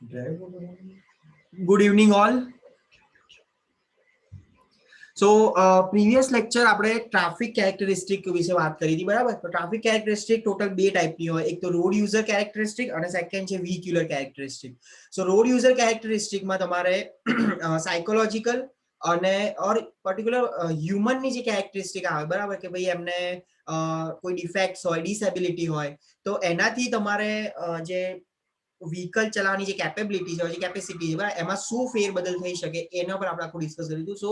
Good evening all. So previous lecture આપણે traffic characteristic વિશે વાત કરી હતી, બરાબર? તો ટ્રાફિક કેરેક્ટરિસ્ટિક ટોટલ બે ટાઈપની હોય, એક તો રોડ યુઝર કેરેક્ટરિસ્ટિક અને સેકન્ડ છે વ્હીક્યુલર કેરેક્ટરિસ્ટિક. સો રોડ યુઝર કેરેક્ટરિસ્ટિકમાં તમારે સાયકોલોજીકલ અને ઓર પર્ટિક્યુલર હ્યુમનની જે કેરેક્ટરિસ્ટિક આવે, બરાબર, કે ભાઈ એમને કોઈ ડિફેક્ટ્સ હોય, ડિસેબિલિટી હોય, તો એનાથી તમારે જે વ્હીકલ ચલાવવાની જે કેપેબિલિટી છે, જે કેપેસિટી છે, બરાબર, એમાં શું ફેરબદલ થઈ શકે એના પર આપણે આખું ડિસ્કસ કર્યું હતું. સો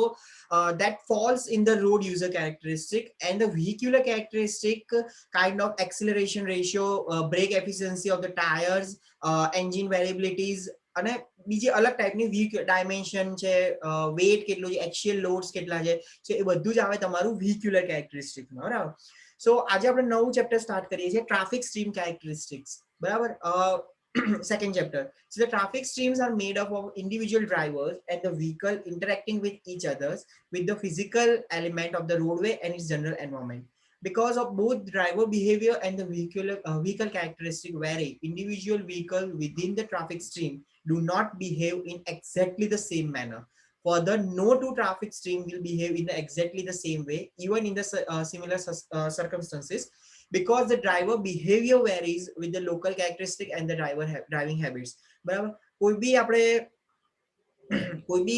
that falls in the road user characteristic, and the vehicular characteristic kind of acceleration ratio, brake efficiency of the tires, engine variabilities અને બીજી અલગ ટાઈપની વીક ડાયમેન્શન છે, વેટ કેટલું છે, એક્સિયલ લોડ્સ કેટલા છે, એ બધું જ આવે તમારું વ્હીક્યુલર કેરેક્ટરિસ્ટિકમાં, બરાબર. સો આજે આપણે નવું ચેપ્ટર સ્ટાર્ટ કરીએ છીએ, ટ્રાફિક સ્ટ્રીમ કેરેક્ટરિસ્ટિક્સ, બરાબર. Second chapter. So the traffic streams are made up of individual drivers and the vehicle interacting with each other with the physical element of the roadway and its general environment. Because of both driver behavior and the vehicle characteristic vary, individual vehicles within the traffic stream do not behave in exactly the same manner. Further, no two traffic stream will behave in exactly the same way, even in the similar circumstances, because the driver behavior varies with the local characteristic and the driving habits. બરાબર. કોઈ બી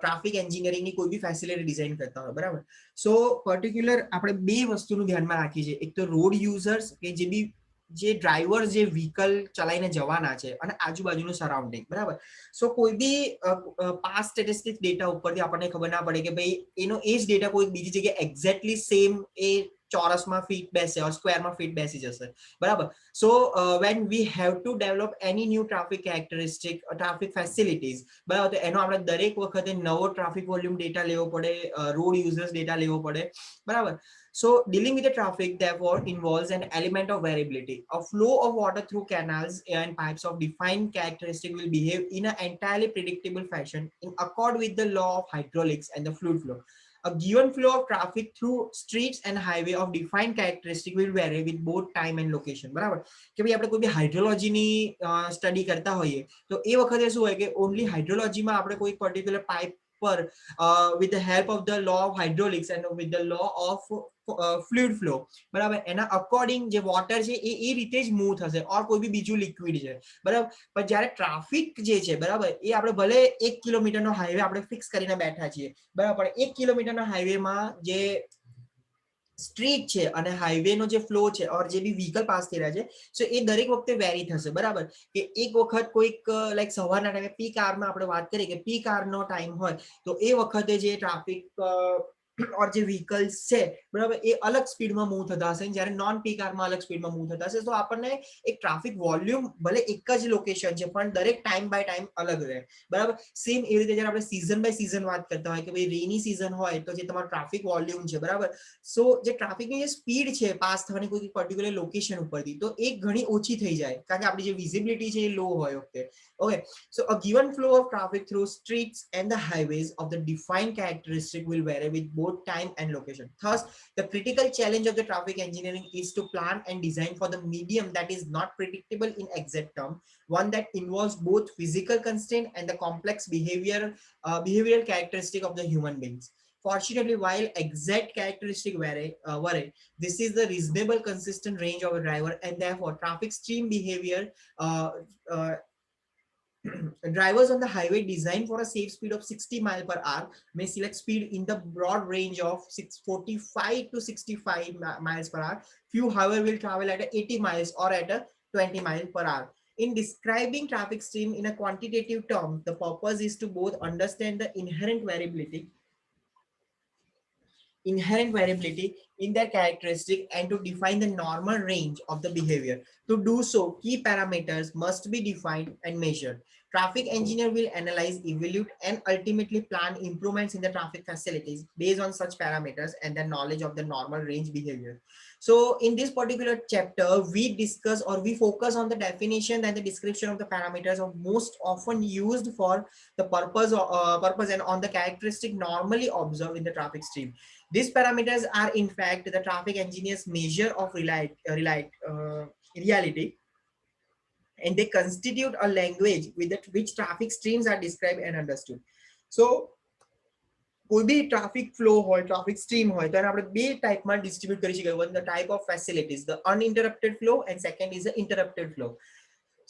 traffic એન્જિનિયરિંગની કોઈ બી facility design કરતા હોય, બરાબર. સો particular આપણે બે વસ્તુનું ધ્યાનમાં રાખીએ છીએ, એક તો રોડ યુઝર્સ કે જે ડ્રાઈવર જે વ્હીકલ ચલાવીને જવાના છે અને આજુબાજુનું સરાઉન્ડિંગ, બરાબર. સો કોઈ બી પાસ સ્ટેટિસ્ટિક ડેટા ઉપરથી આપણને ખબર ના પડે કે ભાઈ એનો એ જ ડેટા કોઈ બીજી જગ્યાએ એક્ઝેક્ટલી સેમ એ ચોરસમાં ફીટ બેસે ઓર સ્ક્વેરમાં ફીટ બેસી જશે, બરાબર. સો when we have to develop any new traffic characteristic or traffic facilities, બરાબર, તો એનો આપણે દરેક વખતે નવો ટ્રાફિક વોલ્યુમ ડેટા લેવો પડે, રોડ યુઝર્સ ડેટા લેવો પડે, બરાબર. So dealing with the traffic therefore involves an element of variability. A flow of water through canals and pipes of defined characteristic will behave in an entirely predictable fashion in accord with the law of hydraulics and the fluid flow. A given flow of traffic through streets and highway of defined characteristic will vary with both time and location, બરાબર. કે ભાઈ આપણે કોઈ બી હાઇડ્રોલોજીની study કરતા હોઈએ તો એ વખતે શું હોય કે ઓનલી હાઇડ્રોલોજીમાં આપણે કોઈ પર્ટિક્યુલર પાઇપ પર with the help of the law of hydraulics and with the law of fluid flow, બરાબર, એના અકોર્ડિંગ જે વોટર છે એ રીતે જ મૂવ થશે ઓર કોઈ બી બીજું લિક્વિડ છે, બરાબર. પણ જ્યારે ટ્રાફિક જે છે, બરાબર, એ આપણે ભલે 1 કિલોમીટરનો હાઈવે આપણે ફિક્સ કરીને બેઠા છીએ, બરાબર, પણ 1 કિલોમીટરના હાઈવેમાં જે સ્ટ્રીટ છે અને હાઈવેનો જે ફ્લો છે ઓર જે બી વ્હીકલ પાસ થઈ રહ્યા છે, સો એ દરેક વખતે વેરી થશે, બરાબર. કે એક વખત કોઈક લાઈક સવારના ટાઈમે પીક આવરમાં આપણે વાત કરીએ કે પીક આવરનો ટાઈમ હોય તો એ વખતે જે ટ્રાફિક ઓર જે વ્હીકલ્સ છે, બરાબર, એ અલગ સ્પીડમાં મૂવ થતા હશે, જ્યારે નોન પીક આવરમાં અલગ સ્પીડમાં મૂવ થતા હશે. તો આપણને એક ટ્રાફિક વોલ્યુમ ભલે એક જ લોકેશન છે પણ દરેક ટાઈમ બાય ટાઈમ અલગ રહે, બરાબર. સેમ એવી રીતે જ્યારે આપણે સીઝન બાય સીઝન વાત કરતા હોય કે ભાઈ રેની સીઝન હોય તો જે તમારો ટ્રાફિક વોલ્યુમ છે, બરાબર, સો જે ટ્રાફિકની જે સ્પીડ છે પાસ થવાની કોઈ પર્ટિક્યુલર લોકેશન ઉપરથી તો એ ઘણી ઓછી થઈ જાય કારણ કે આપણી જે વિઝિબિલિટી છે એ લો હોય વખતે. Okay, so a given flow of traffic through streets and the highways of the defined characteristic will vary with both time and location. Thus, the critical challenge of the traffic engineering is to plan and design for the medium that is not predictable in exact term, one that involves both physical constraint and the complex behavioral characteristic of the human beings. Fortunately, while exact characteristics vary, this is the reasonable consistent range of a driver, and therefore traffic stream behavior uh, uh, drivers on the highway designed for a safe speed of 60 miles per hour may select speed in the broad range of 645 to 65 miles per hour. Few, however, will travel at 80 miles or at a 20 miles per hour. In describing traffic stream in a quantitative term, the purpose is to both understand the inherent variability in their characteristic and to define the normal range of the behavior. To do so, key parameters must be defined and measured. Traffic engineer will analyze, evaluate, and ultimately plan improvements in the traffic facilities based on such parameters and the knowledge of the normal range behavior. So in this particular chapter, we discuss or we focus on the definition and the description of the parameters of most often used for the purpose and on the characteristic normally observed in the traffic stream. These parameters are in fact the traffic engineer's measure of reality and they constitute a language with which traffic streams are described and understood. So કોઈ બી traffic flow હોય, traffic stream હોય, તો આપણે બે ટાઈપમાં distribute કરી શકીએ. One the type of facilities, the uninterrupted flow, and second is the interrupted flow.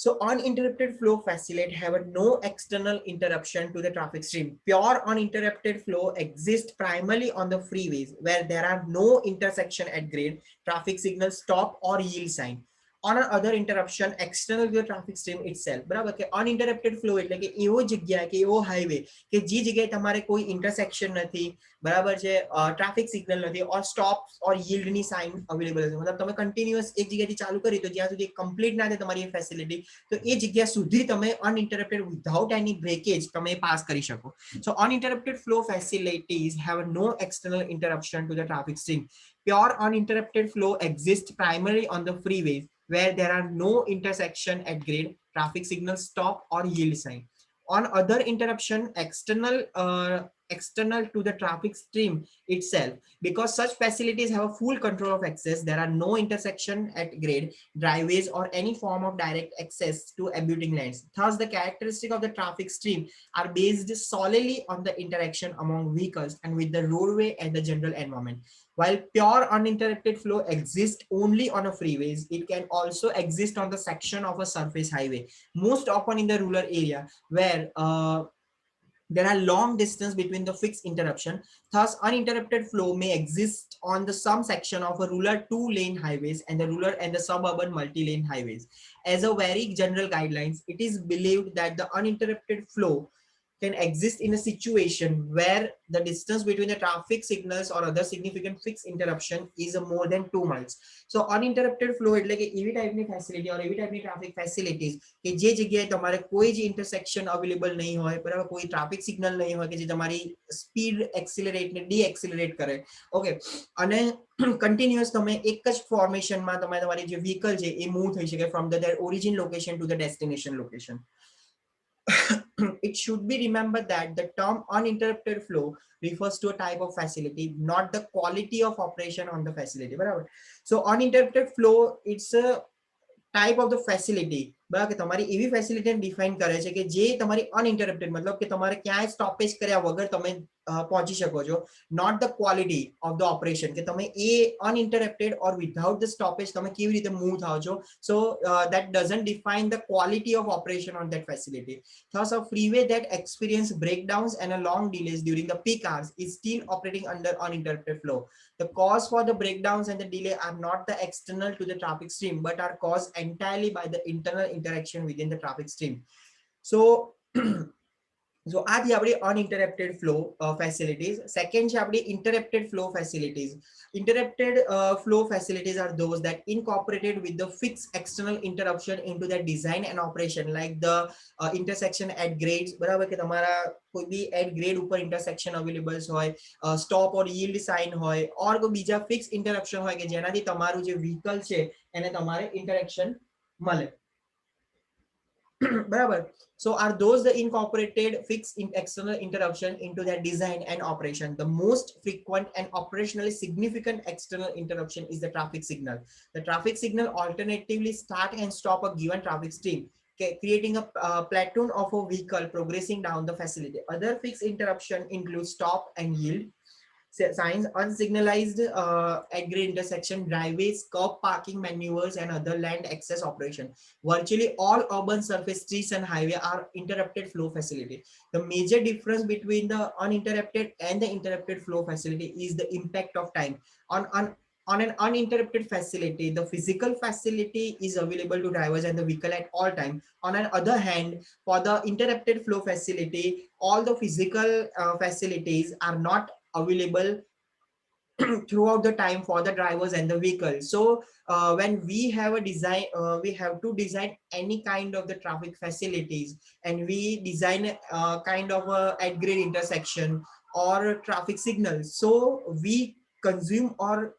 So uninterrupted flow facility have no external interruption to the traffic stream. Pure uninterrupted flow exists primarily on the freeways where there are no intersection at grade, traffic signal, stop or yield sign. On other interruption external to the traffic stream itself. બરાબર કે uninterrupted flow એટલે કે એવો જગ્યા કે એવો highway કે જે જગ્યાએ તમારે કોઈ ઇન્ટરસેક્શન નથી, બરાબર છે, ટ્રાફિક સિગ્નલ નથી, ઓર સ્ટોપ ઓર yield ની સાઇન અવેલેબલ છે. મતલબ તમે કન્ટિન્યુઅસ એક જગ્યાથી ચાલુ કરી તો જ્યાં સુધી કમ્પ્લીટ ના થાય તમારી ફેસિલિટી, તો એ જગ્યા સુધી તમે uninterrupted without any breakage તમે પાસ કરી શકો. So uninterrupted flow facilities have no external interruption to the traffic stream. Pure uninterrupted flow exists primarily on the freeways where there are no intersection at grade, traffic signal, stop or yield sign. On other interruption external to the traffic stream itself, because such facilities have a full control of access, there are no intersection at grade, driveways or any form of direct access to abutting lanes. Thus the characteristics of the traffic stream are based solely on the interaction among vehicles and with the roadway and the general environment. While pure uninterrupted flow exists only on a freeways, it can also exist on the section of a surface highway, most often in the rural area where there are long distance between the fixed interruption. Thus uninterrupted flow may exist on the some section of a rural 2-lane highways and the rural and the suburban multi-lane highways. As a very general guidelines, it is believed that the uninterrupted flow can exist in a situation where the distance between the traffic signals or other significant fixed interruption is more than 2 miles. So uninterrupted flow એટલે કે એવી ટાઈપની facility or એવી ટાઈપની traffic facilities કે જે જગ્યાએ તમારે કોઈ જ ઇન્ટરસેક્શન અવેલેબલ નહીં હોય, બરાબર, કોઈ ટ્રાફિક સિગ્નલ નહીં હોય કે જે તમારી સ્પીડ એક્સિલરેટ ને ડીએક્સિલરેટ કરે. ઓકે, અને કન્ટિન્યુઅસ તમે એક જ ફોર્મેશનમાં તમારી જે વ્હીકલ છે એ મૂવ થઈ શકે from the origin location to the destination location. It should be remembered that the term uninterrupted flow refers to a type of facility, not the quality of operation on the facility. Barabar. So uninterrupted flow, it's a type of the facility. બરાબર કે તમારી એવી facility define કરે છે કે જે તમારી uninterrupted, મતલબ કે તમારે ક્યાંય સ્ટોપેજ કર્યા વગર તમે પહોંચી શકો છો. Not the quality of the operation કે તમે એ uninterrupted or without the stoppage તમે કેવી રીતે મૂવ થાઓ છો. સો that doesn't define the quality of operation on that facility. Thus a freeway that experience breakdowns and a long delays during the peak hours is still operating under uninterrupted flow. The cause for the breakdowns and the delay are not the external to the traffic stream but are caused entirely by the internal interaction within the traffic stream. So so આ થી આપણી uninterrupted flow facilities. Second છે આપણી interrupted flow facilities. Interrupted flow facilities are those that incorporated with the fixed external interruption into their design and operation, like the intersection at grades. બરાબર કે તમારા કોઈ બી at grade ઉપર intersection available હોય, stop or yield sign હોય, or કોઈ બીજા fixed interruption હોય કે જેનાથી તમારું જે vehicle છે એને તમારે interaction મળે. બરાબર. So are those the incorporated fixed external interruption into their design and operation? The most frequent and operationally significant external interruption is the traffic signal. The traffic signal alternatively start and stop a given traffic stream, creating a platoon of a vehicle progressing down the facility. Other fixed interruption include stop and yield signs, unsignalized at grade intersection, driveways, curb parking maneuvers, and other land access operation. Virtually all urban surface streets and highway are interrupted flow facility. The major difference between the uninterrupted and the interrupted flow facility is the impact of time. On an uninterrupted facility, the physical facility is available to drivers and the vehicle at all time. On the other hand, for the interrupted flow facility, all the physical facilities are not available throughout the time for the drivers and the vehicle. So when we have a design, we have to design any kind of the traffic facilities, and we design kind of a at grade intersection or traffic signals. So we consume or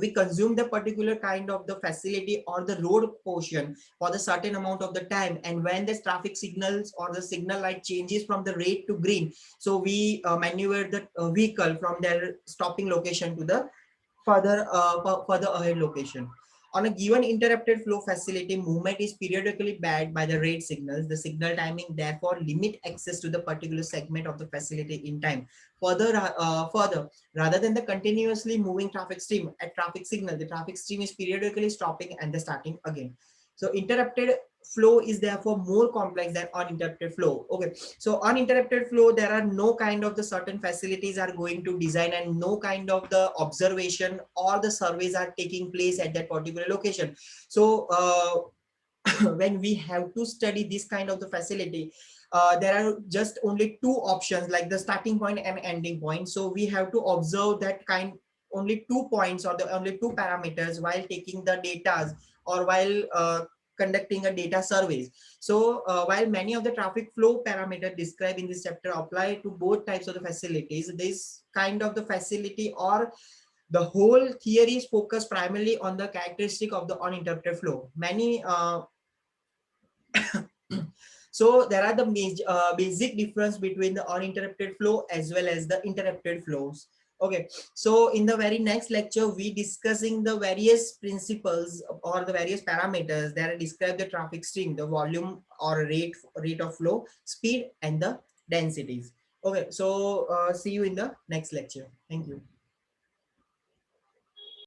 we consume the particular kind of the facility or the road portion for the certain amount of the time, and when the traffic signals or the signal light changes from the red to green, so we maneuver the vehicle from their stopping location to the further ahead location. On a given interrupted flow facility, movement is periodically backed by the rate signals. The signal timing therefore limit access to the particular segment of the facility in time. Further, rather than the continuously moving traffic stream, at traffic signal, the traffic stream is periodically stopping and the starting again. So interrupted flow is therefore more complex than uninterrupted flow. Okay, so uninterrupted flow, there are no kind of the certain facilities are going to design and no kind of the observation or the surveys are taking place at that particular location. So when we have to study this kind of the facility, there are just only two options, like the starting point and ending point. So we have to observe that kind, only 2 points or the only two parameters while taking the data or while conducting a data surveys. So while many of the traffic flow parameters described in this chapter apply to both types of the facilities, this kind of the facility or the whole theory is focused primarily on the characteristic of the uninterrupted flow. So there are the basic difference between the uninterrupted flow as well as the interrupted flows. Okay, so in the very next lecture, we discussing the various principles or the various parameters that describe the traffic stream, the volume or rate of flow, speed, and the densities. Okay, so see you in the next lecture. Thank you.